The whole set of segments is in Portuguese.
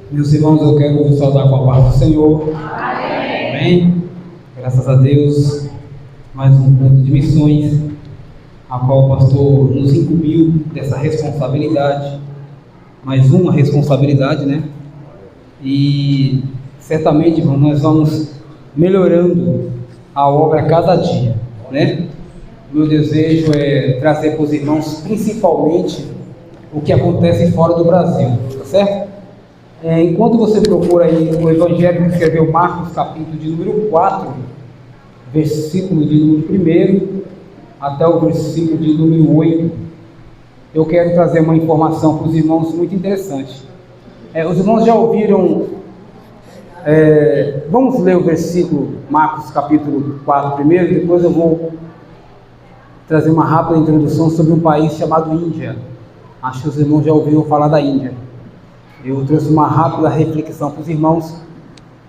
Meus irmãos, eu quero vos saudar com a paz do Senhor. Amém. Amém. Graças a Deus, mais um ponto de missões, a qual o pastor nos incumbiu dessa responsabilidade. Mais uma responsabilidade, né? E certamente, irmão, nós vamos melhorando a obra a cada dia, né? Meu desejo é trazer para os irmãos, principalmente, o que acontece fora do Brasil, tá certo? Enquanto você procura aí o Evangelho que escreveu Marcos, capítulo de número 4, versículo de número 1 até o versículo de número 8, eu quero trazer uma informação para os irmãos muito interessante. Os irmãos já ouviram, vamos ler o versículo, Marcos capítulo 4 primeiro, depois eu vou trazer uma rápida introdução sobre um país chamado Índia. Acho que os irmãos já ouviram falar da Índia. Eu trouxe uma rápida reflexão para os irmãos,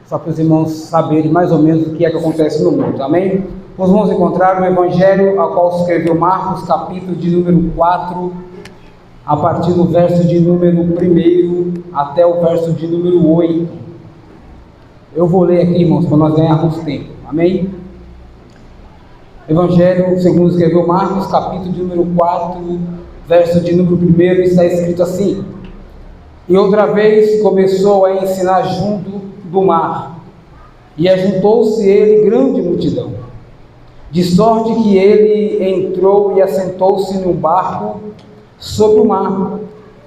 só para os irmãos saberem mais ou menos o que é que acontece no mundo, amém? Nós vamos encontrar o Evangelho a qual escreveu Marcos, capítulo de número 4, a partir do verso de número 1 até o verso de número 8. Eu vou ler aqui, irmãos, para nós ganharmos tempo, amém? Evangelho segundo escreveu Marcos, capítulo de número 4, verso de número 1, está escrito assim: E outra vez começou a ensinar junto do mar, e ajuntou-se ele grande multidão, de sorte que ele entrou e assentou-se num barco sobre o mar,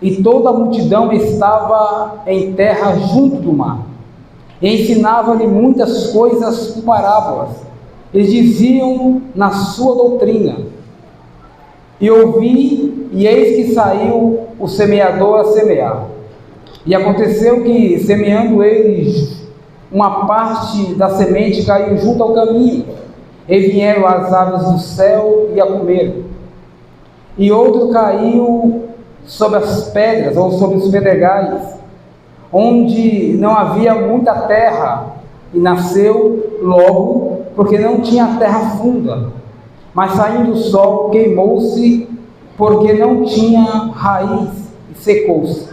e toda a multidão estava em terra junto do mar. E ensinava-lhe muitas coisas por parábolas. Eles diziam na sua doutrina: E ouvi, e eis que saiu o semeador a semear. E aconteceu que, semeando eles, uma parte da semente caiu junto ao caminho, e vieram as aves do céu e a comeram. E outro caiu sobre as pedras, ou sobre os pedregais, onde não havia muita terra, e nasceu logo, porque não tinha terra funda. Mas saindo o sol, queimou-se, porque não tinha raiz, e secou-se.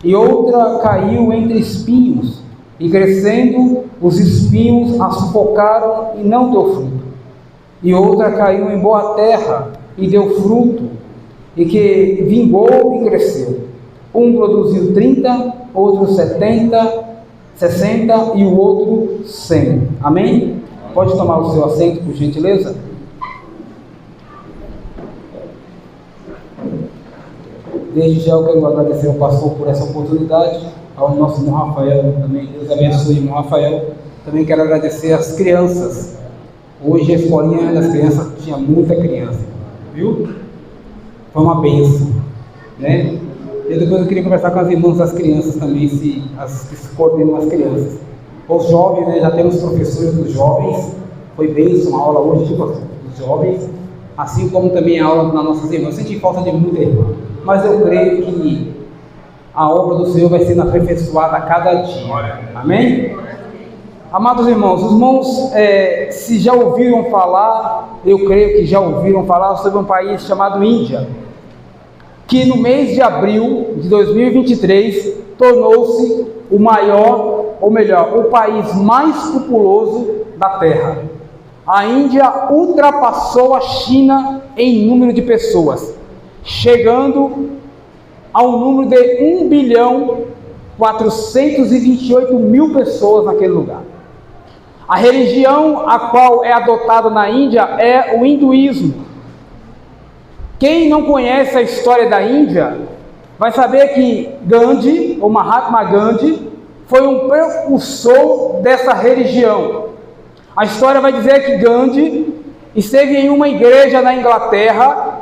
E outra caiu entre espinhos, e crescendo, os espinhos a sufocaram e não deu fruto. E outra caiu em boa terra, e deu fruto, e que vingou e cresceu. Um produziu 30, outro 70, 60 e o outro 100. Amém? Pode tomar o seu assento, por gentileza? Desde já eu quero agradecer ao pastor por essa oportunidade, ao nosso irmão Rafael também. Deus abençoe o irmão Rafael. Também quero agradecer às crianças. Hoje a escolinha das crianças tinha muita criança, viu? Foi uma bênção, né? E depois eu queria conversar com as irmãs das crianças também, que se coordenam as crianças. Os jovens, né? Já temos professores dos jovens. Foi bênção a aula hoje dos jovens, assim como também a aula das nossas irmãs. Eu senti falta de muita irmã, mas eu creio que a obra do Senhor vai sendo aperfeiçoada a cada dia. Amém? Amados irmãos, os irmãos, se já ouviram falar, eu creio que já ouviram falar sobre um país chamado Índia, que no mês de abril de 2023 tornou-se o maior, ou melhor, o país mais populoso da Terra. A Índia ultrapassou a China em número de pessoas, chegando ao número de 1.428.000 pessoas naquele lugar. A religião a qual é adotada na Índia é o hinduísmo. Quem não conhece a história da Índia vai saber que Gandhi, ou Mahatma Gandhi, foi um precursor dessa religião. A história vai dizer que Gandhi esteve em uma igreja na Inglaterra,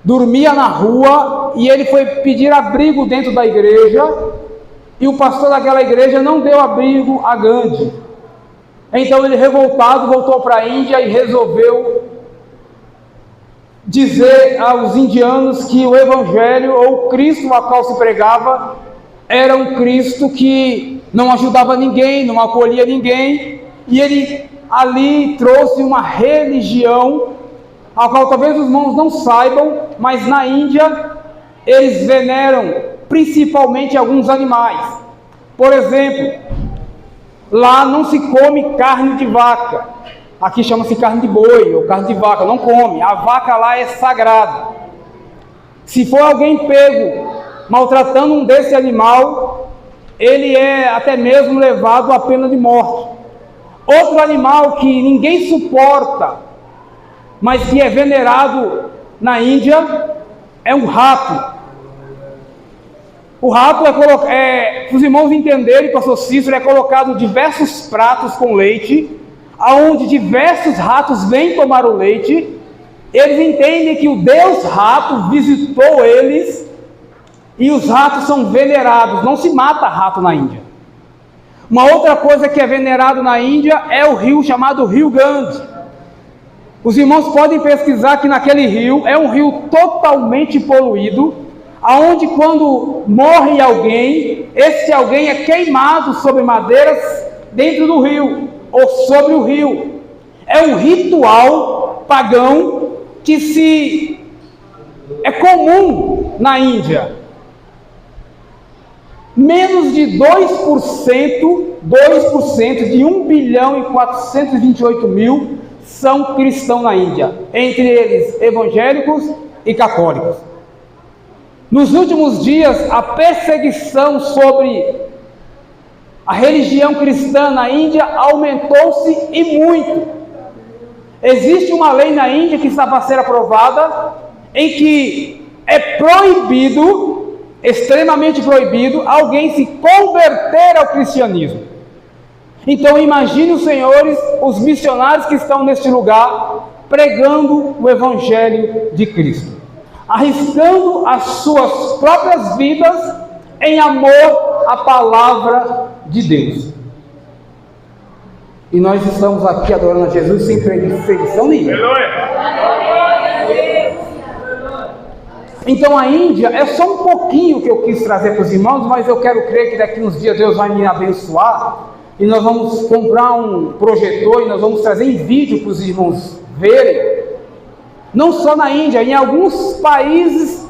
dormia na rua, e ele foi pedir abrigo dentro da igreja, e o pastor daquela igreja não deu abrigo a Gandhi. Então ele, revoltado, voltou para a Índia e resolveu dizer aos indianos que o Evangelho, ou o Cristo a qual se pregava, era um Cristo que não ajudava ninguém, não acolhia ninguém, e ele ali trouxe uma religião, a qual talvez os irmãos não saibam, mas na Índia eles veneram principalmente alguns animais. Por exemplo, lá não se come carne de vaca. Aqui chama-se carne de boi ou carne de vaca, não come. A vaca lá é sagrada. Se for alguém pego maltratando um desse animal, ele é até mesmo levado à pena de morte. Outro animal que ninguém suporta, mas que é venerado na Índia, é um rato. O rato para os irmãos entenderem, pastor Cícero, é colocado em diversos pratos com leite, aonde diversos ratos vêm tomar o leite. Eles entendem que o Deus rato visitou eles e os ratos são venerados. Não se mata rato na Índia. Uma outra coisa que é venerado na Índia é o rio chamado Rio Ganges. Os irmãos podem pesquisar que naquele rio é um rio totalmente poluído, aonde quando morre alguém, esse alguém é queimado sobre madeiras dentro do rio ou sobre o rio. É um ritual pagão que é comum na Índia. Menos de 2% de 1 bilhão e 428 mil são cristãos na Índia, entre eles evangélicos e católicos. Nos últimos dias, a perseguição sobre a religião cristã na Índia aumentou-se e muito. Existe uma lei na Índia que está para ser aprovada, em que é proibido, extremamente proibido, alguém se converter ao cristianismo. Então imagine os senhores, os missionários que estão neste lugar, pregando o Evangelho de Cristo, arriscando as suas próprias vidas em amor à palavra de Deus. E nós estamos aqui adorando a Jesus sem perseguição nenhuma. Então a Índia é só um pouquinho que eu quis trazer para os irmãos, mas eu quero crer que daqui uns dias Deus vai me abençoar e nós vamos comprar um projetor e nós vamos trazer em vídeo para os irmãos verem. Não só na Índia, em alguns países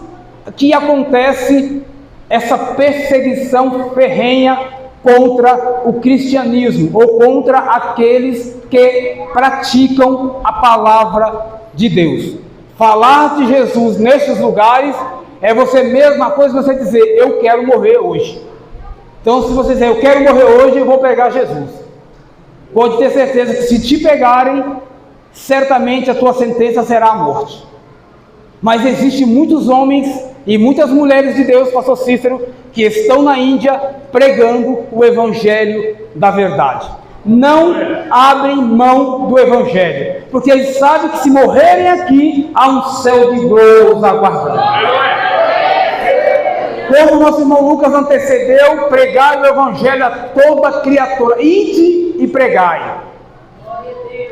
que acontece essa perseguição ferrenha contra o cristianismo ou contra aqueles que praticam a palavra de Deus. Falar de Jesus nesses lugares é você mesma coisa que você dizer, eu quero morrer hoje. Então se você dizer, eu quero morrer hoje, eu vou pegar Jesus. Pode ter certeza que se te pegarem, certamente a tua sentença será a morte. Mas existem muitos homens e muitas mulheres de Deus, pastor Cícero, que estão na Índia pregando o Evangelho da verdade. Não abrem mão do Evangelho, porque eles sabem que se morrerem aqui, há um céu de glória os aguardando. Como o nosso irmão Lucas antecedeu, pregai o Evangelho a toda criatura, ide e pregai.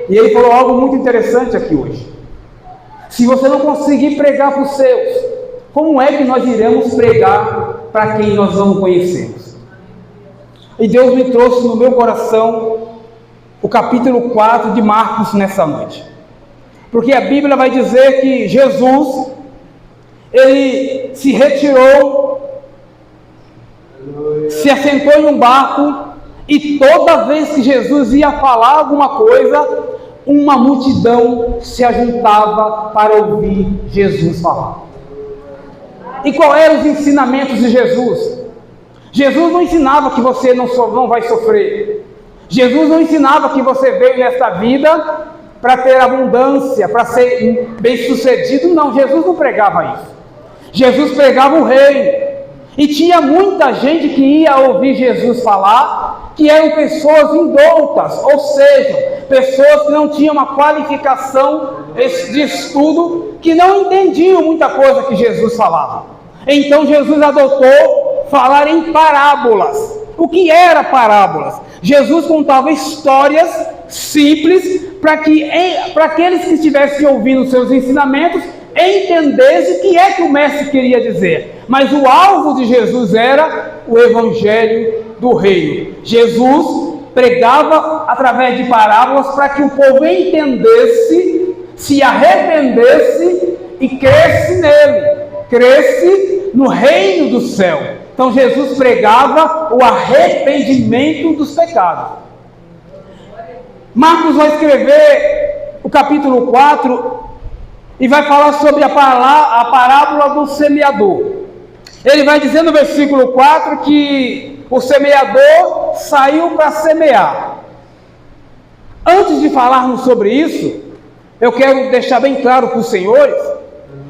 E ele falou algo muito interessante aqui hoje. Se você não conseguir pregar para os seus, como é que nós iremos pregar para quem nós não conhecemos? E Deus me trouxe no meu coração o capítulo 4 de Marcos nessa noite. Porque a Bíblia vai dizer que Jesus, ele se retirou, se assentou em um barco, e toda vez que Jesus ia falar alguma coisa, uma multidão se ajuntava para ouvir Jesus falar. E qual eram os ensinamentos de Jesus? Jesus não ensinava que você não vai sofrer. Jesus não ensinava que você veio nesta vida para ter abundância, para ser bem sucedido. Não, Jesus não pregava isso. Jesus pregava o reino. E tinha muita gente que ia ouvir Jesus falar, que eram pessoas indoutas, ou seja, pessoas que não tinham uma qualificação de estudo, que não entendiam muita coisa que Jesus falava. Então Jesus adotou falar em parábolas. O que era parábolas? Jesus contava histórias simples para que aqueles que estivessem ouvindo os seus ensinamentos entendessem o que é que o mestre queria dizer. Mas o alvo de Jesus era o Evangelho do Reino. Jesus pregava através de parábolas para que o povo entendesse, se arrependesse e cresce nele, cresce no reino do céu. Então Jesus pregava o arrependimento dos pecados. Marcos vai escrever o capítulo 4 e vai falar sobre a parábola do semeador. Ele vai dizer no versículo 4 que o semeador saiu para semear. Antes de falarmos sobre isso, eu quero deixar bem claro para os senhores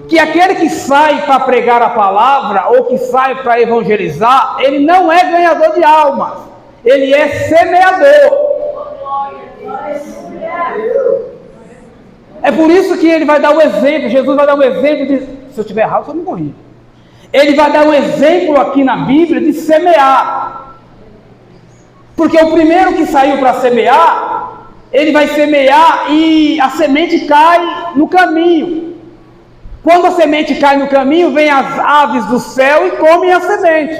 que aquele que sai para pregar a palavra ou que sai para evangelizar, ele não é ganhador de almas, ele é semeador. É por isso que ele vai dar o exemplo, Jesus vai dar um exemplo de, se eu estiver errado, eu não corri. Ele vai dar um exemplo aqui na Bíblia de semear. Porque o primeiro que saiu para semear, ele vai semear e a semente cai no caminho. Quando a semente cai no caminho, vem as aves do céu e comem a semente.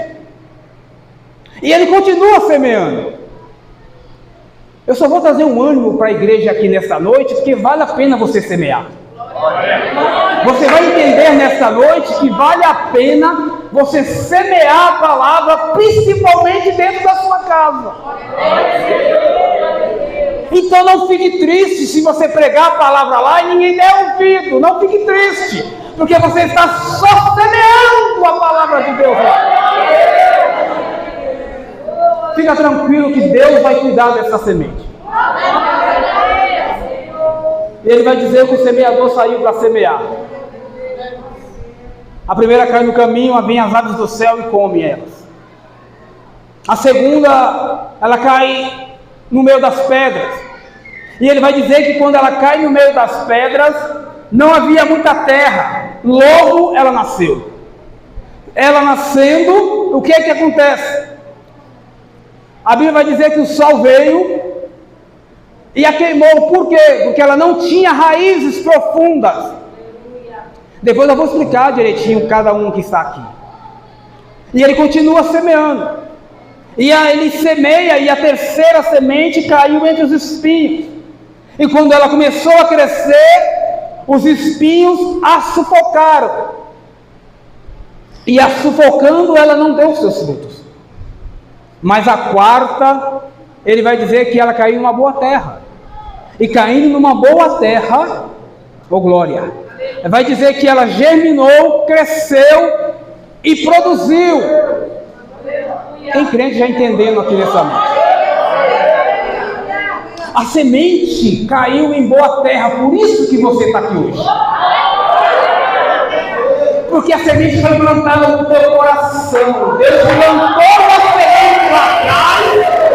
E ele continua semeando. Eu só vou trazer um ânimo para a igreja aqui nesta noite, porque vale a pena você semear. Você vai entender nesta noite que vale a pena você semear a palavra, principalmente dentro da sua casa. Então não fique triste se você pregar a palavra lá e ninguém der ouvido. Não fique triste, porque você está só semeando a palavra de Deus lá. Fica tranquilo que Deus vai cuidar dessa semente. Ele vai dizer que o semeador saiu para semear. A primeira cai no caminho, vem as aves do céu e come elas. A segunda, ela cai no meio das pedras. E ele vai dizer que quando ela cai no meio das pedras, não havia muita terra. Logo ela nasceu. Ela nascendo, o que é que acontece? A Bíblia vai dizer que o sol veio e a queimou. Por quê? Porque ela não tinha raízes profundas. Depois eu vou explicar direitinho cada um que está aqui. E ele continua semeando. E aí ele semeia e a terceira semente caiu entre os espinhos. E quando ela começou a crescer, os espinhos a sufocaram. E a sufocando, ela não deu seus frutos. Mas a quarta, ele vai dizer que ela caiu numa boa terra. E caindo numa boa terra, glória, vai dizer que ela germinou, cresceu e produziu. Tem crente já entendendo aqui nessa noite. A semente caiu em boa terra, por isso que você está aqui hoje. Porque a semente foi plantada no teu coração. Deus plantou a semente lá atrás,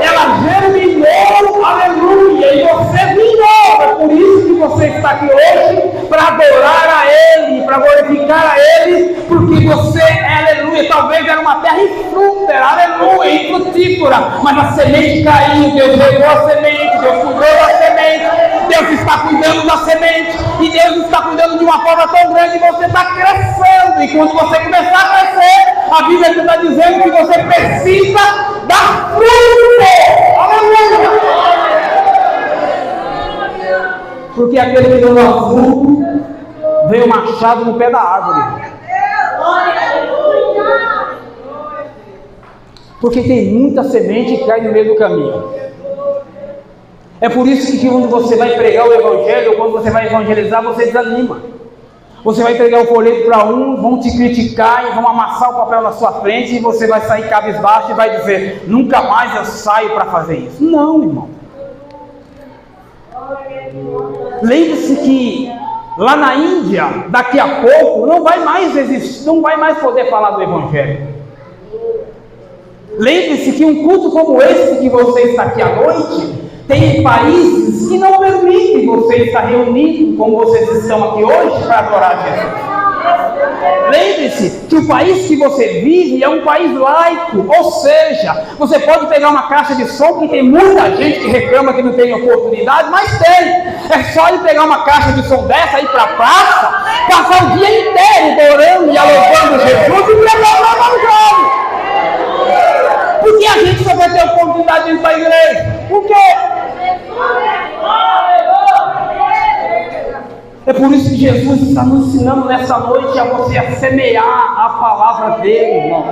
ela germinou, aleluia, e você vingou. É por isso que você está aqui hoje, para adorar a Ele, para glorificar a Ele, porque você, aleluia, talvez era uma terra infrútera, aleluia, infrutífera, mas a semente caiu, Deus regou a semente, Deus cuidou da semente, Deus está cuidando da semente, e Deus está cuidando de uma forma tão grande que você está crescendo, e quando você começar a crescer, a Bíblia está dizendo que você precisa dar fruto, aleluia! Porque aquele que não dá fruto, veio machado no pé da árvore. Porque tem muita semente que cai no meio do caminho. É por isso que quando você vai pregar o evangelho, ou quando você vai evangelizar, você desanima. Você vai entregar o folheto para um, vão te criticar e vão amassar o papel na sua frente, e você vai sair cabisbaixo e vai dizer, nunca mais eu saio para fazer isso. Não, irmão. Lembre-se que lá na Índia, daqui a pouco, não vai mais existir, não vai mais poder falar do evangelho. Lembre-se que um culto como esse que você está aqui à noite, tem países que não permitem você estar reunido como vocês estão aqui hoje para adorar Jesus. Lembre-se que o país que você vive é um país laico, ou seja, você pode pegar uma caixa de som, que tem muita gente que reclama que não tem oportunidade, mas tem. É só ele pegar uma caixa de som dessa, ir para a praça, passar o dia inteiro orando e louvando Jesus e pregando o evangelho. Por que a gente só vai ter oportunidade de ir para a igreja? Por quê? É por isso que Jesus está nos ensinando nessa noite a você a semear a palavra dele, irmão.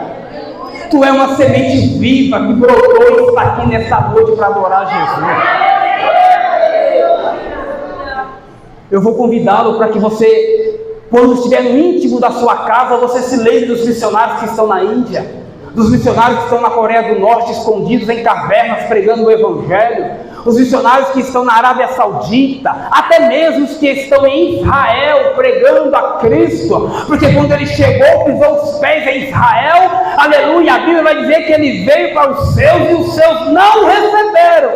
Tu é uma semente viva que brotou e está aqui nessa noite para adorar Jesus. Eu vou convidá-lo para que você, quando estiver no íntimo da sua casa, você se lembre dos missionários que estão na Índia, dos missionários que estão na Coreia do Norte, escondidos em cavernas, pregando o Evangelho, os missionários que estão na Arábia Saudita, até mesmo os que estão em Israel, pregando a Cristo, porque quando ele chegou, pisou os pés em Israel, aleluia, a Bíblia vai dizer que ele veio para os seus e os seus não receberam.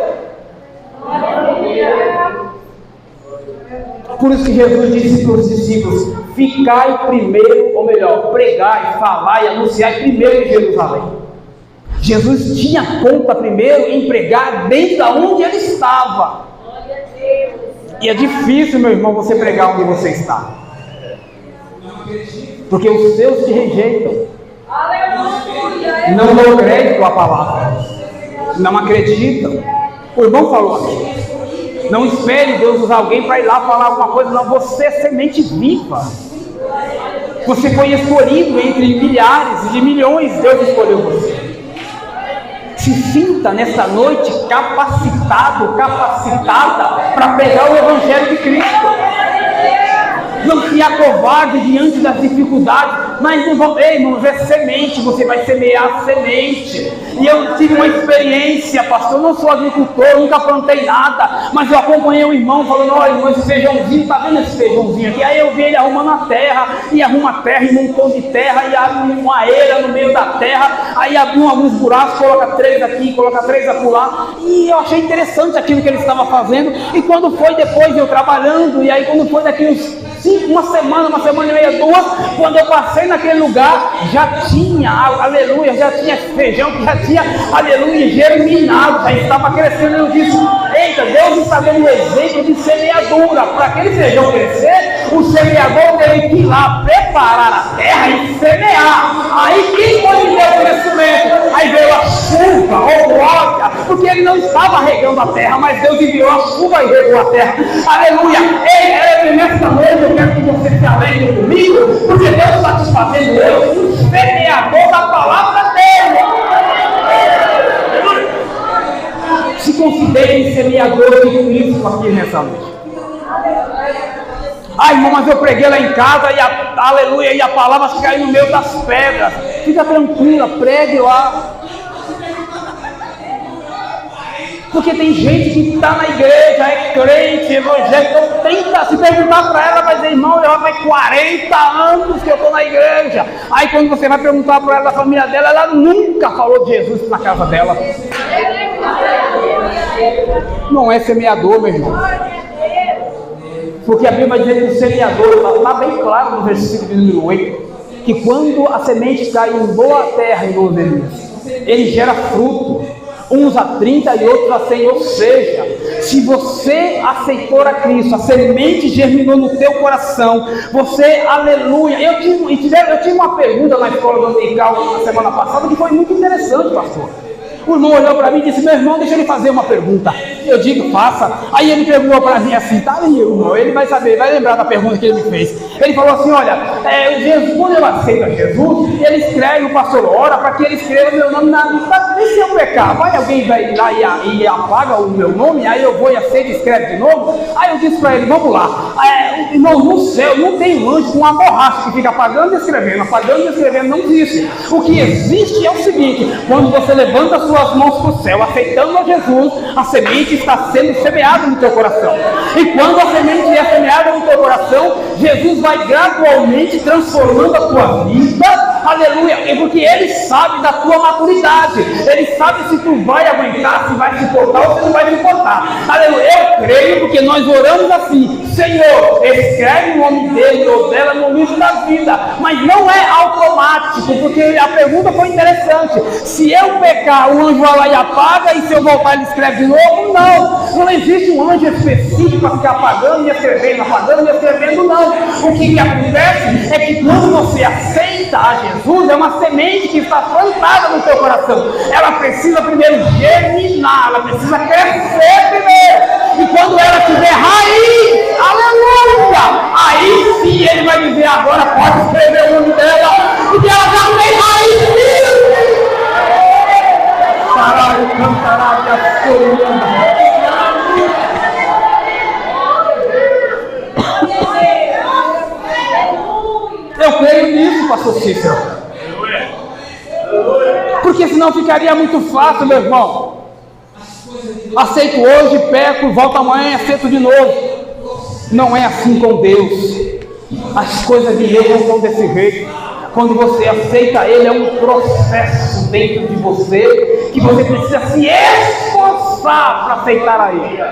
Por isso que Jesus disse para os discípulos: ficai primeiro, ou melhor, pregai, falai, anunciai primeiro em Jerusalém. Jesus tinha conta primeiro em pregar desde onde ele estava. E é difícil, meu irmão, você pregar onde você está, porque os seus te rejeitam, não dão crédito à palavra, não acreditam. O irmão falou aqui: não espere Deus usar alguém para ir lá falar alguma coisa, não. Você é semente viva. Você foi escolhido entre milhares e de milhões. Deus escolheu você. Se sinta nessa noite capacitado, capacitada para pregar o Evangelho de Cristo. Não se acovarde diante das dificuldades, mas irmãos, é semente, você vai semear semente. E eu tive uma experiência, pastor, eu não sou agricultor, nunca plantei nada, mas eu acompanhei o irmão falando: olha, irmão, esse feijãozinho, tá vendo esse feijãozinho aqui? Aí eu vi ele arrumando a terra, e arruma a terra, e um montão de terra, e abre uma eira no meio da terra, aí abre alguns buracos, coloca 3 aqui, coloca 3 acolá, e eu achei interessante aquilo que ele estava fazendo. E quando foi depois eu trabalhando, e aí quando foi daqui uns uma semana e meia, 2, quando eu passei naquele lugar, já tinha, aleluia, já tinha feijão que já tinha, aleluia, germinado, já estava crescendo. Eu disse: eita, Deus está dando um exemplo de semeadura. Para aquele feijão crescer, o semeador teve que ir lá preparar a terra e semear. Aí quem foi que deu o crescimento? Aí veio a chuva, ou glória, porque ele não estava regando a terra, mas Deus enviou a chuva e regou a terra. Aleluia. Ei, nessa noite eu quero que você se alegre comigo, porque Deus está te fazendo eu um semeador da palavra dele. Se considerem semeadores de Cristo aqui nessa noite. Ai, irmão, mas eu preguei lá em casa e aleluia, e a palavra caiu no meio das pedras. Fica tranquila, pregue lá. Porque tem gente que está na igreja, é crente, evangélico, então tenta se perguntar para ela, vai dizer: irmão, já faz 40 anos que eu estou na igreja. Aí quando você vai perguntar para ela da família dela, ela nunca falou de Jesus na casa dela. Não é semeador, meu irmão. Porque a Bíblia vai dizer que o semeador, está bem claro no versículo de número 8, que quando a semente cai em boa terra, irmãos, ele gera fruto, uns a 30 e outros a 100, ou seja, se você aceitou a Cristo, a semente germinou no teu coração, você, aleluia. Eu tive uma pergunta na escola dominical na semana passada que foi muito interessante, pastor. O irmão olhou para mim e disse: meu irmão, deixa ele fazer uma pergunta. Eu digo: faça. Aí ele perguntou para mim assim: tá aí, irmão, ele vai saber, vai lembrar da pergunta que ele me fez. Ele falou assim: olha, Jesus, quando eu aceito Jesus, ele escreve, o pastor ora para que ele escreva meu nome na lista. E se eu pecar, vai alguém vai lá e apaga o meu nome, aí eu vou e aceito e escreve de novo? Aí eu disse para ele: vamos lá, irmão, no céu não tem um anjo com uma borracha que fica apagando e escrevendo, não existe. O que existe é o seguinte: quando você levanta a sua as mãos para o céu, aceitando a Jesus, a semente está sendo semeada no teu coração. E quando a semente é semeada no teu coração, Jesus vai gradualmente transformando a tua vida, aleluia, porque Ele sabe da tua maturidade, Ele sabe se tu vai aguentar, se vai suportar ou se não vai suportar, aleluia. Eu creio, porque nós oramos assim: Senhor, escreve o nome dele ou dela no livro da vida, mas não é automático, porque a pergunta foi interessante: se eu pecar, o anjo vai lá e apaga, e se eu voltar ele escreve de novo? Não existe um anjo específico para ficar apagando e escrevendo, não. O que acontece é que quando você aceita a Jesus, é uma semente que está plantada no teu coração. Ela precisa primeiro germinar, ela precisa crescer primeiro, e quando ela tiver raiz, aleluia, aí sim ele vai dizer: agora pode escrever o nome dela, porque ela já tem raiz. cantará e a sorianda. Eu creio nisso, pastor Cícero. Porque senão ficaria muito fácil, meu irmão. Aceito hoje, peco, volto amanhã e aceito de novo. Não é assim com Deus. As coisas de Deus não são desse jeito. Quando você aceita Ele, é um processo dentro de você, que você precisa se esforçar para aceitar a Ele.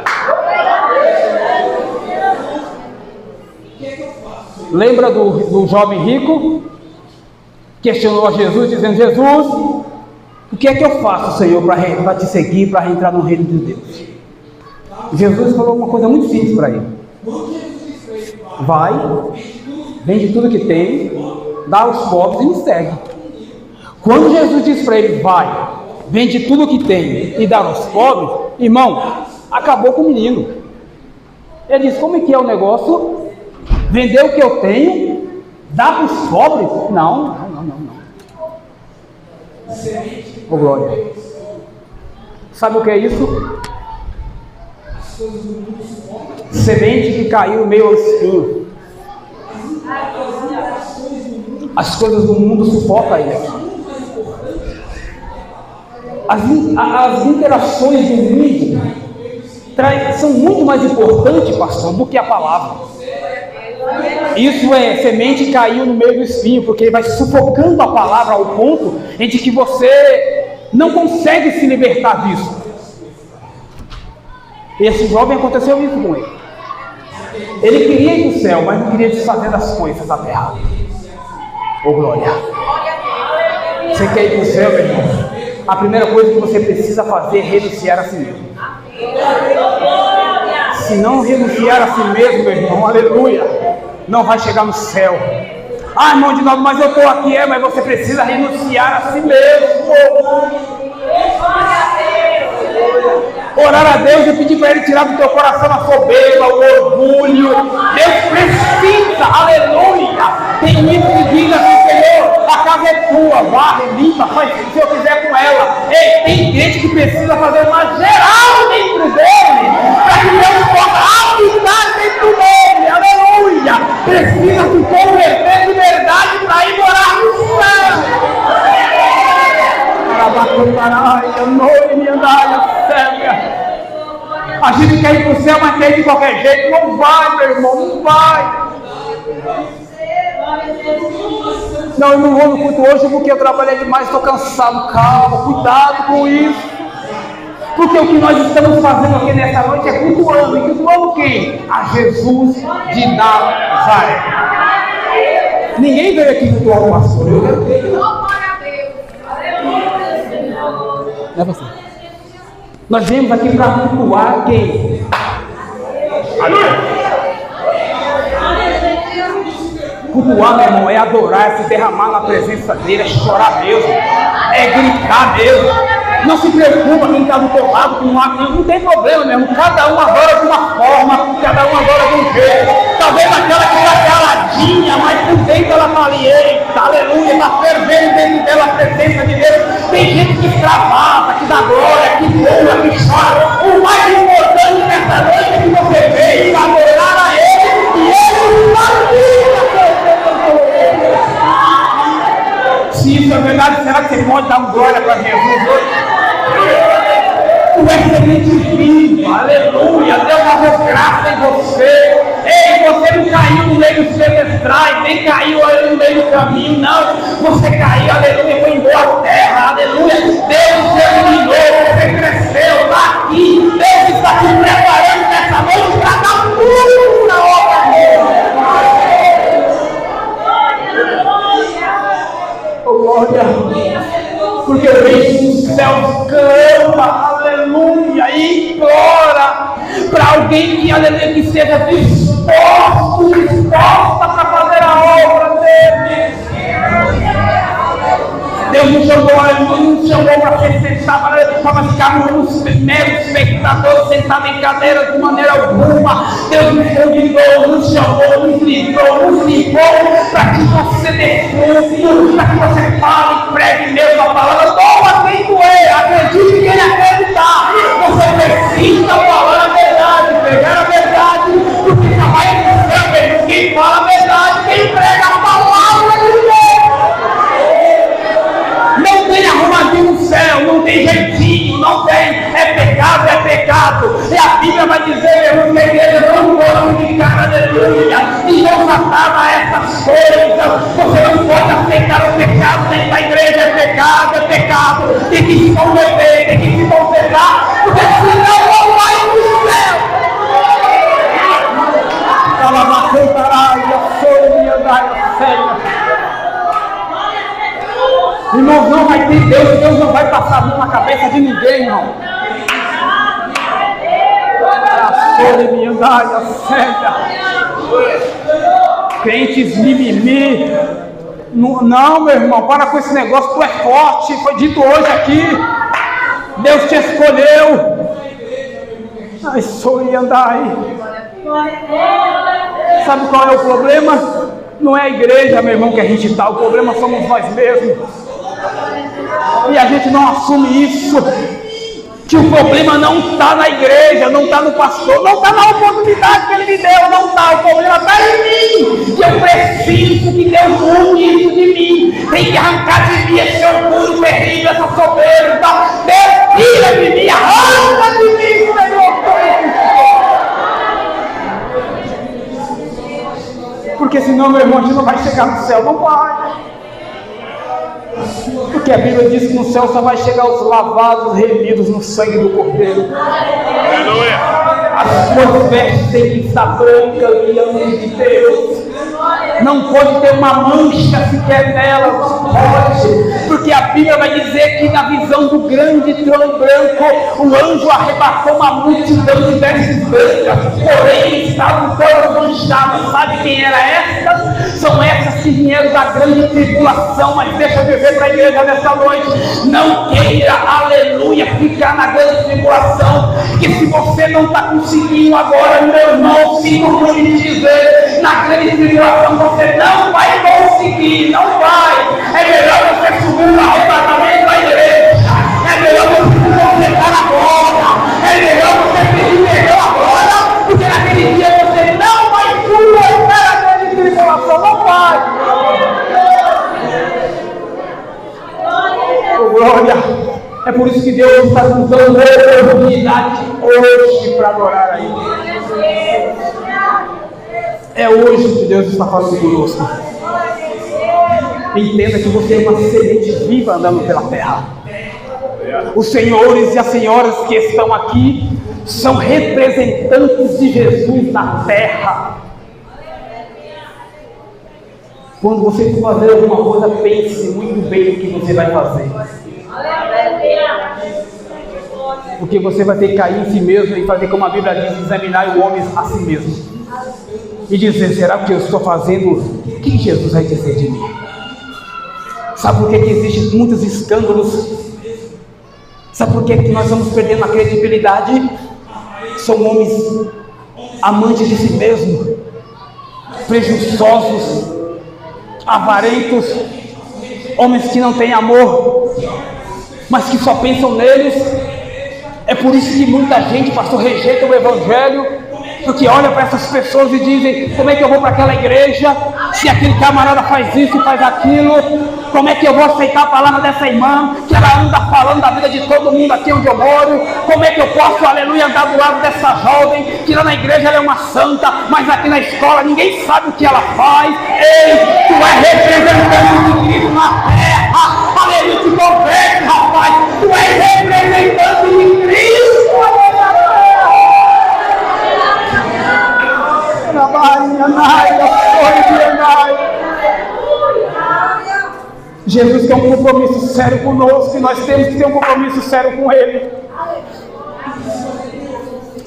Lembra do jovem rico? Questionou a Jesus, dizendo: Jesus, o que é que eu faço, Senhor, para te seguir, para entrar no reino de Deus? Jesus falou uma coisa muito simples para ele: vai, vende tudo que tem, dá aos pobres e me segue. Quando Jesus disse para ele: vai, vende tudo que tem e dá aos pobres, irmão, acabou com o menino. Ele disse: como é que é o negócio? Vender o que eu tenho, dar para os pobres? Não. Ô glória. Sabe o que é isso? Semente que caiu no meio ao espinho. As coisas do mundo sufocam ele. As interações do mundo são muito mais importantes, pastor, do que a palavra. Isso é, semente caiu no meio do espinho, porque ele vai sufocando a palavra ao ponto em que você não consegue se libertar disso. Esse jovem, aconteceu isso com ele. Ele queria ir para o céu, mas não queria desfazer das coisas da terra. Ô glória! Você quer ir para o céu, meu irmão? A primeira coisa que você precisa fazer é renunciar a si mesmo. Se não renunciar a si mesmo, meu irmão, aleluia, não vai chegar no céu. Ah, irmão de novo, mas eu estou aqui, mas você precisa renunciar a si mesmo. Orar a Deus e pedir para Ele tirar do teu coração a soberba, o orgulho. Deus precisa, aleluia. Tem muito que diz assim: Senhor, a casa é tua, varre, limpa, faz o que o Senhor quiser com ela. Ei, tem gente que precisa fazer uma geral dentro dele, para que Deus possa habitar dentro dele, aleluia. Precisa se converter de verdade para ir morar no céu. A gente quer ir para o céu, mas quer ir de qualquer jeito. Não vai, meu irmão, não vai. Não, eu não vou no culto hoje porque eu trabalhei demais, estou cansado. Calma, cuidado com isso. Porque o que nós estamos fazendo aqui nessa noite é cultuando. E cultuando quem? A Jesus de Nazaré. Ninguém veio aqui cultuar o pastor. Eu quero ver. Não é você. Nós viemos aqui para cultuar quem? Cultuar, meu irmão, é adorar, é se derramar na presença dele, é chorar mesmo, é gritar mesmo. Não se preocupa quem está do teu lado, que não tem problema mesmo. Cada um adora de uma forma, cada um adora de um jeito. Talvez aquela que está caladinha, mas por dentro ela está ali, eita, aleluia, está fervendo dentro dela a presença de Deus. Tem gente que extravasa, que dá glória, que pula, que chora. O mais importante nessa noite é que você veio adorar a Ele e Ele vai. Se isso é verdade, será que você pode dar uma glória para Jesus hoje? Tu és semente viva, aleluia, Deus dá graça em você. Ei, você não caiu no meio dos semestrais, nem caiu ali no meio do caminho, não. Você caiu, aleluia, foi em boa terra, aleluia. Deus te iluminou, você cresceu, está aqui. Deus está te preparando nessa noite para dar tudo na obra dele. Glória, porque o reino dos céus clama, aleluia, e implora para alguém que, aleluia, que seja disposta para fazer a obra dele. Deus nos chamou para ser sentado, para ficarmos meros espectadores, sentados em cadeiras de maneira alguma. Deus nos convidou, nos chamou, nos livrou, nos limpou para que você dê fruto, para que você fale, pregue mesmo a palavra. Toma quem tu é, acredite em quem acredita. não tem. É pecado, é pecado. E a Bíblia vai dizer, meu irmão, que a igreja não glorificar, aleluia, e não tratava essas coisas. Você não pode aceitar o pecado dentro da igreja. É pecado, é pecado. Tem que se converter, tem que se confessar, porque senão não vai pro céu. Ela cantará e a sua e andar sério. Irmãos, não vai ter Deus não vai passar a mão na cabeça de ninguém, irmão. A sua e andar sério. Crentes mimimi. Não, meu irmão, para com esse negócio, tu é forte, foi dito hoje aqui. Deus te escolheu. Ai, sou e andai. Sabe qual é o problema? Não é a igreja, meu irmão, que a gente está, o problema somos nós mesmos. E a gente não assume isso. Que o problema não está na igreja, não está no pastor, não está na oportunidade que ele me deu, não está. O problema está em mim. Que eu preciso que Deus mude isso de mim. Tem que arrancar de mim esse orgulho terrível, essa soberba. Deus, tira de mim, arranca de mim, Senhor. Porque senão, meu irmão, a gente não vai chegar no céu, não vai. Porque a Bíblia diz que no céu só vai chegar os lavados, remidos no sangue do Cordeiro. Aleluia. As suas vestes têm que estar brancas diante de Deus. Não pode ter uma mancha sequer nela, não pode. Porque a Bíblia vai dizer que na visão do grande trono branco, o anjo arrebatou uma multidão de vestes brancas, porém estavam todas manchadas. Sabe quem era essas? São essas que vieram da grande tribulação. Mas deixa eu dizer para a igreja nessa noite, não queira, aleluia, ficar na grande tribulação. Porque se você não está conseguindo agora, meu irmão, sinto por lhe dizer, na grande tribulação você não vai conseguir, não vai. É melhor você subir no apartamento da igreja, é melhor você se consertar agora, é melhor você pedir perdão agora, porque naquele dia você não vai suportar a grande tribulação, não vai. Oh, glória! É por isso que Deus está nos dando a oportunidade hoje para adorar a Ele. É hoje que Deus está falando conosco. Entenda que você é uma semente viva andando pela terra. Os senhores e as senhoras que estão aqui são representantes de Jesus na terra. Quando você for fazer alguma coisa, pense muito bem no que você vai fazer. Porque você vai ter que cair em si mesmo e fazer como a Bíblia diz, examinar o homem a si mesmo. E dizer, será que eu estou fazendo? O que Jesus vai dizer de mim? Sabe por que existem muitos escândalos? Sabe por que nós estamos perdendo a credibilidade? São homens amantes de si mesmos, prejuiciosos, avarentos, homens que não têm amor, mas que só pensam neles. É por isso que muita gente, pastor, rejeita o Evangelho, porque olha para essas pessoas e dizem, como é que eu vou para aquela igreja, se aquele camarada faz isso e faz aquilo? Como é que eu vou aceitar a palavra dessa irmã, que ela anda falando da vida de todo mundo aqui onde eu moro? Como é que eu posso, aleluia, andar do lado dessa jovem, que lá na igreja ela é uma santa, mas aqui na escola ninguém sabe o que ela faz? Ei, tu é representante de Cristo na terra, aleluia, te converte, rapaz, tu és representante de Cristo, aleluia. Jesus quer um compromisso sério conosco e nós temos que ter um compromisso sério com Ele.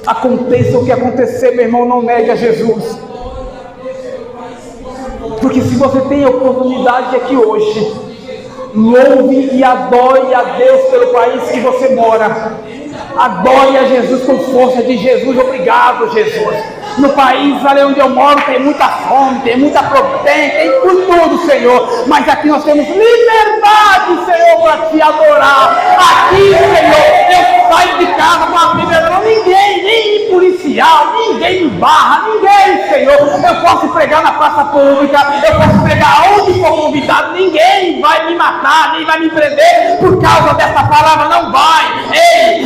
Aconteça o que acontecer, meu irmão, não negue a Jesus. Porque se você tem a oportunidade aqui hoje, louve e adore a Deus pelo país que você mora. Adore a Jesus com força de Jesus. Obrigado, Jesus. No país ali onde eu moro tem muita fome, tem muita proteína, tem tudo, Senhor. Mas aqui nós temos liberdade, Senhor, para te adorar. Aqui, Senhor, eu saio de casa com a Bíblia, não, ninguém, nem policial, ninguém me barra, ninguém, Senhor. Eu posso pregar na praça pública, eu posso pregar onde for convidado, ninguém vai me matar, nem vai me prender por causa dessa palavra, não vai. Ei,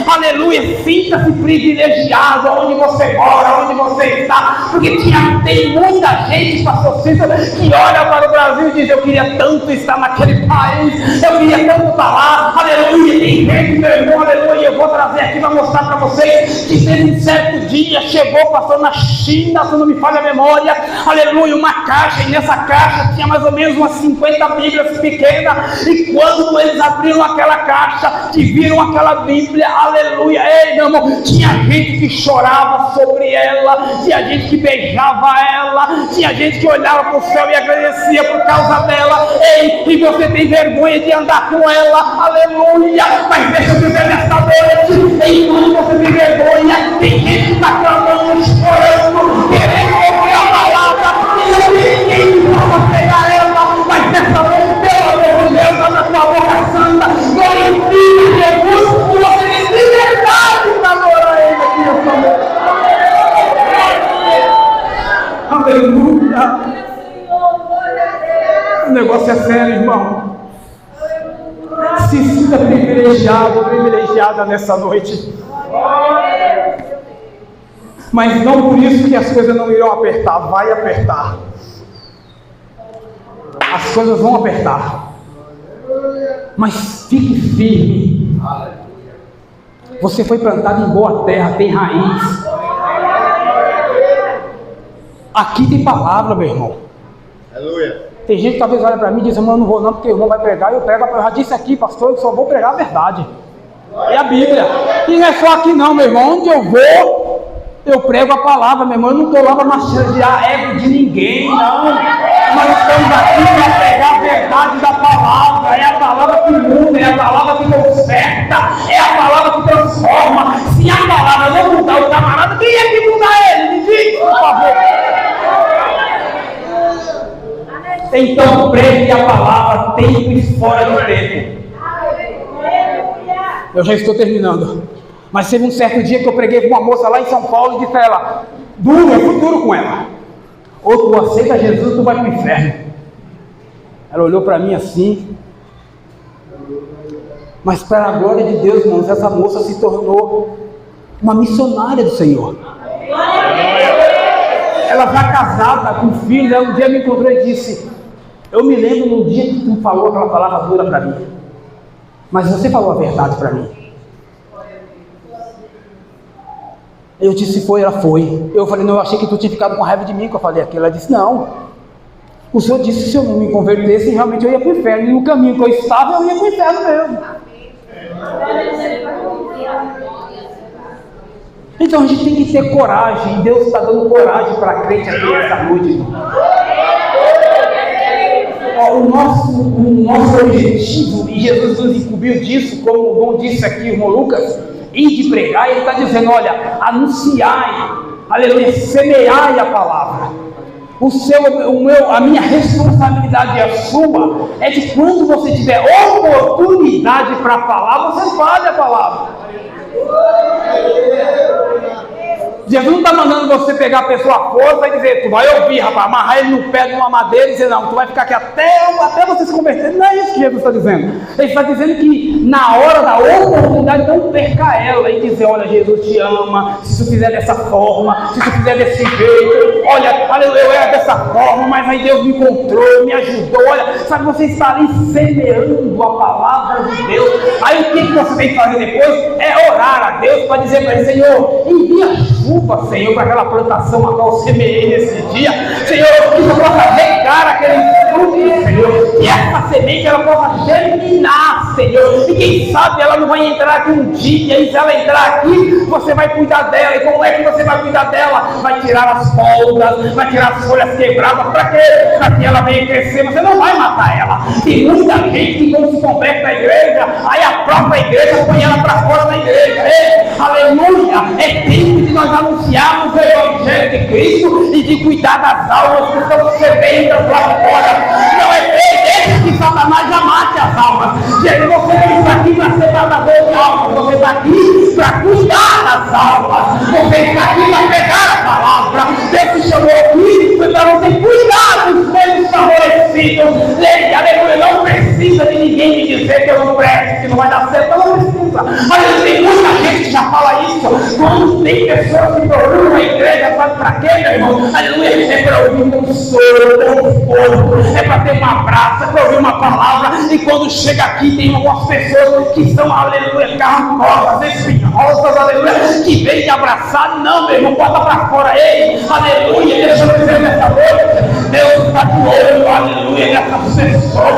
Sinta-se privilegiado onde você mora, onde você está, porque tem muita gente, pastor Cícero, que olha para o Brasil e diz: eu queria tanto estar naquele país, eu queria tanto estar lá, aleluia. Tem gente, meu irmão, aleluia, eu vou trazer aqui para mostrar para vocês que teve um certo dia, chegou, pastor, na China, se não me falha a memória, aleluia, uma caixa, e nessa caixa tinha mais ou menos umas 50 Bíblias pequenas, e quando eles abriram aquela caixa, que viram aquela Bíblia, aleluia, ei, meu irmão, tinha gente que chorava sobre ela, tinha gente que beijava ela, tinha gente que olhava para o céu e agradecia por causa dela. Ei, e você tem vergonha de andar com ela, aleluia, mas deixa eu dizer nesta noite, enquanto você tem vergonha, tem gente que está clamando, chorando, querendo ouvir a palavra, e ninguém vai pegar ela, mas nessa noite, pelo amor de Deus, na sua boca santa, glorifique Jesus, e você tem liberdade para adorar Ele aqui nessa noite. Aleluia. O negócio é sério, irmão. Se sinta privilegiado, privilegiada nessa noite. Mas não por isso que as coisas não irão apertar. Vai apertar. As coisas vão apertar. Mas fique firme. Você foi plantado em boa terra, tem raiz. Aqui tem palavra, meu irmão. Aleluia. Tem gente que talvez olha para mim e diz: irmão, eu não vou não, porque o irmão vai pregar. Eu prego, eu já disse aqui, pastor, eu só vou pregar a verdade. É a Bíblia. E não é só aqui não, meu irmão. Onde eu vou, eu prego a palavra, meu irmão. Eu não estou lá para massagear ego de ninguém, não. Nós estamos aqui para pregar a verdade da palavra. É a palavra que muda, é a palavra que conserta, é a palavra que transforma. Se a palavra não mudar o camarada, quem é que muda ele? Me diz, por favor. Então pregue a palavra tempo e fora do tempo. Eu já estou terminando. Mas teve um certo dia que eu preguei com uma moça lá em São Paulo e disse a ela: duro, eu fui duro com ela. Ou tu aceita Jesus ou tu vai para o inferno. Ela olhou para mim assim. Mas para a glória de Deus, irmãos, essa moça se tornou uma missionária do Senhor. Ela já casada, com filho, um dia me encontrou e disse: eu me lembro no dia que tu falou aquela palavra dura para mim, mas você falou a verdade para mim. Eu disse: foi, ela foi. Eu falei: não, eu achei que tu tinha ficado com raiva de mim que eu falei aquilo. Ela disse: não, o Senhor disse que se eu não me convertesse, realmente eu ia para o inferno, e no caminho que eu estava, eu ia para o inferno mesmo. Então a gente tem que ter coragem. Deus está dando coragem para a crente aqui nessa noite. O nosso objetivo, e Jesus nos incumbiu disso, como o Dom disse aqui, o irmão Lucas, e de pregar, ele está dizendo: olha, anunciai, aleluia, semeai a palavra. A minha responsabilidade e a sua é de quando você tiver oportunidade para falar, você fale a palavra. Jesus não está mandando você pegar a pessoa à força e dizer: tu vai ouvir, rapaz, amarrar ele no pé de uma madeira e dizer: não, tu vai ficar aqui até você se converter. Não é isso que Jesus está dizendo. Ele está dizendo que na hora da oportunidade, não perca ela e dizer: olha, Jesus te ama, se tu fizer dessa forma, se tu fizer desse jeito, olha, eu era dessa forma, mas aí Deus me encontrou, me ajudou, olha, sabe, você está ali semeando a palavra de Deus. Aí o que você tem que fazer depois? É orar a Deus para dizer para ele: Senhor, envia chuva, Senhor, para aquela plantação a qual eu semeei nesse dia. Senhor, que eu possa regar aquele fruto, Senhor, que essa semente ela possa germinar, Senhor, e quem sabe ela não vai entrar aqui um dia, e se ela entrar aqui, você vai cuidar dela. E como é que você vai cuidar dela? Vai tirar as folgas, vai tirar as folhas quebradas. Para quê? Para que ela venha crescer. Você não vai matar ela. Tem muita gente que quando se converte na igreja, aí a própria igreja põe ela para fora da igreja. Ei, aleluia! É tempo de nós anunciarmos o Evangelho de Cristo e de cuidar das almas que estão sedentas lá fora. Não é deixe que Satanás já mate as almas. Jesus, você não está aqui para ser matador de almas, você está aqui para cuidar das almas. Você está aqui para pegar a palavra. Deus te chamou aqui para você cuidar dos seus favorecidos. Leia, aleluia, não precisa de ninguém me dizer que eu não presto, que não vai dar certo, não precisa. Mas tem muita gente que já fala isso. isso. Quando tem pessoas que procuram a igreja, sabe para quê, meu irmão? Aleluia, é para ouvir um consolo, um povo, é para ter um abraço, é para ouvir uma palavra. E quando chega aqui, tem algumas pessoas que são, aleluia, carrancosas, espinhosas, aleluia, que vem te abraçar. Não, meu irmão, bota para fora. Ei, aleluia, deixa eu dizer nessa noite, Deus está de olho, aleluia, nessas pessoas.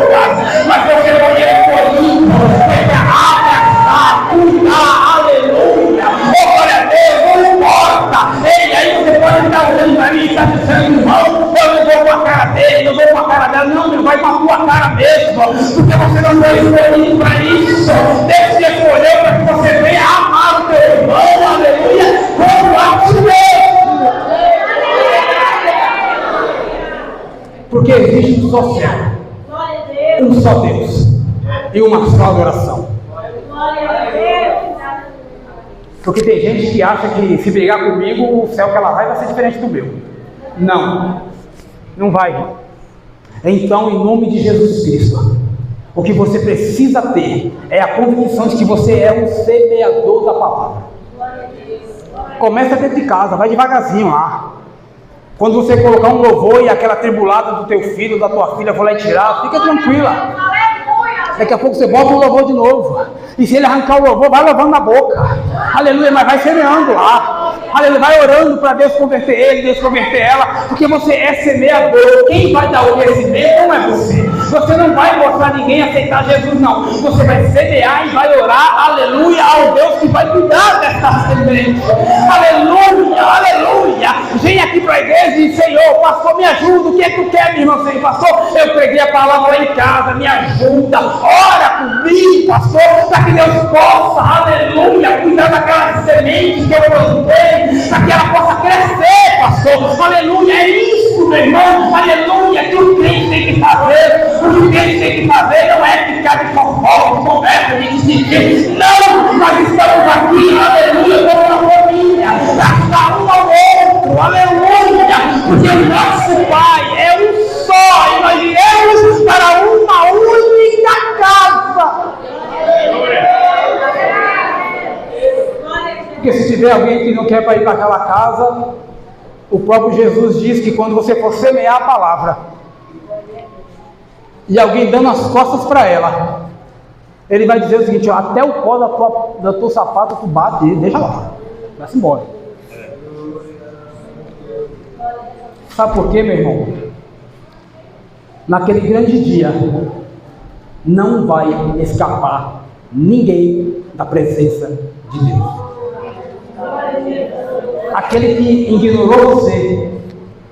Mas você vai escolher, abraçar, cuidar, aleluia. Oh, glória a Deus, não importa. Ei, aí você pode estar olhando para mim e estar dizendo, irmão, eu não vou com a cara dele, não vou com a cara dela. Não, meu, vai com a tua cara mesmo, porque você não foi escolhido para isso. Deus te escolheu para que você venha amar o teu irmão, aleluia, como a ti mesmo. Porque existe um só céu, um só Deus e uma só adoração. Porque tem gente que acha que se brigar comigo, o céu que ela vai ser diferente do meu. Não, não vai. Então, em nome de Jesus Cristo, o que você precisa ter é a convicção de que você é um semeador da palavra. Começa dentro de casa, vai devagarzinho lá. Quando você colocar um louvor e aquela tribulada do teu filho, da tua filha, for lá e tirar, fica tranquila. Daqui a pouco você bota o louvor de novo. E se ele arrancar o louvor, vai louvando na boca. Aleluia, mas vai semeando lá. Aleluia, vai orando para Deus converter ele, Deus converter ela. Porque você é semeador. Quem vai dar o crescimento não é você. Você não vai mostrar ninguém aceitar Jesus, não. Você vai semear e vai orar, aleluia, ao Deus que vai cuidar dessa semente. Aleluia, aleluia. Vem aqui para a igreja e diz, Senhor, pastor, me ajuda. O que é que tu quer, minha irmã? Senhor, pastor, eu preguei a palavra lá em casa, me ajuda. Ora comigo, pastor, para que Deus possa, aleluia, cuidar daquela semente que eu plantei, para que ela possa crescer, pastor. Aleluia, é isso, meu irmão. Aleluia, que o crente tem que fazer. O que o crente tem que fazer não é ficar de fofoca, de conversa, de discutir. Não, nós estamos aqui, aleluia, como uma família, para ajudar um ao outro, aleluia, porque o nosso Pai é um só e nós iremos para uma única casa. Porque se tiver alguém que não quer ir para aquela casa, o próprio Jesus diz que quando você for semear a palavra e alguém dando as costas para ela, ele vai dizer o seguinte, ó, até o pó da tua sapato tu bate, deixa lá, vai-se embora. Sabe por quê, meu irmão? Naquele grande dia não vai escapar ninguém da presença de Deus. Aquele que ignorou você,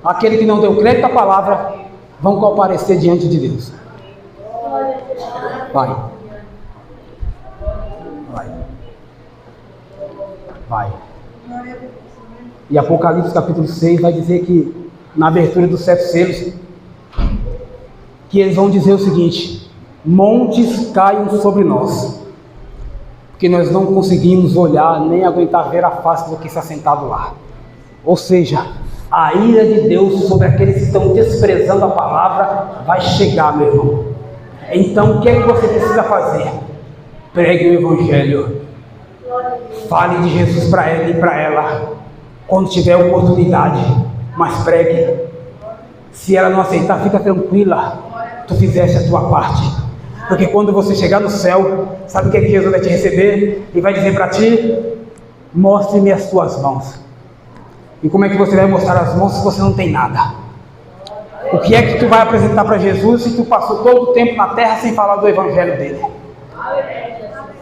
aquele que não deu crédito à palavra, vão comparecer diante de Deus. Vai. E Apocalipse capítulo 6 vai dizer que na abertura dos 7 selos, que eles vão dizer o seguinte: montes caiam sobre nós, porque nós não conseguimos olhar nem aguentar ver a face do que está sentado lá. Ou seja, a ira de Deus sobre aqueles que estão desprezando a palavra vai chegar, meu irmão. Então o que é que você precisa fazer? Pregue o Evangelho, fale de Jesus para ele e para ela quando tiver oportunidade, mas pregue. Se ela não aceitar, fica tranquila, tu fizeste a tua parte. Porque quando você chegar no céu, sabe o que é que Jesus vai te receber? E vai dizer para ti: mostre-me as tuas mãos. E como é que você vai mostrar as mãos se você não tem nada? O que é que tu vai apresentar para Jesus se tu passou todo o tempo na terra sem falar do Evangelho dele?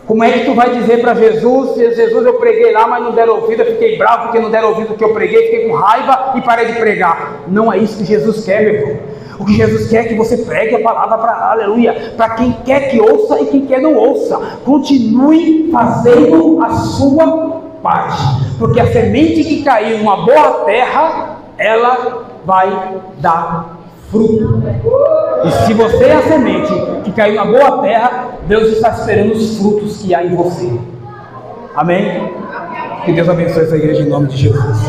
Como é que tu vai dizer para Jesus: Jesus, eu preguei lá, mas não deram ouvido, eu fiquei bravo porque não deram ouvido do que eu preguei, fiquei com raiva e parei de pregar? Não é isso que Jesus quer, meu irmão. O que Jesus quer é que você pregue a palavra para, aleluia, para quem quer que ouça e quem quer não ouça. Continue fazendo a sua parte, porque a semente que caiu numa boa terra, ela vai dar fruto. E se você é a semente que caiu na boa terra, Deus está esperando os frutos que há em você. Amém? Que Deus abençoe essa igreja em nome de Jesus.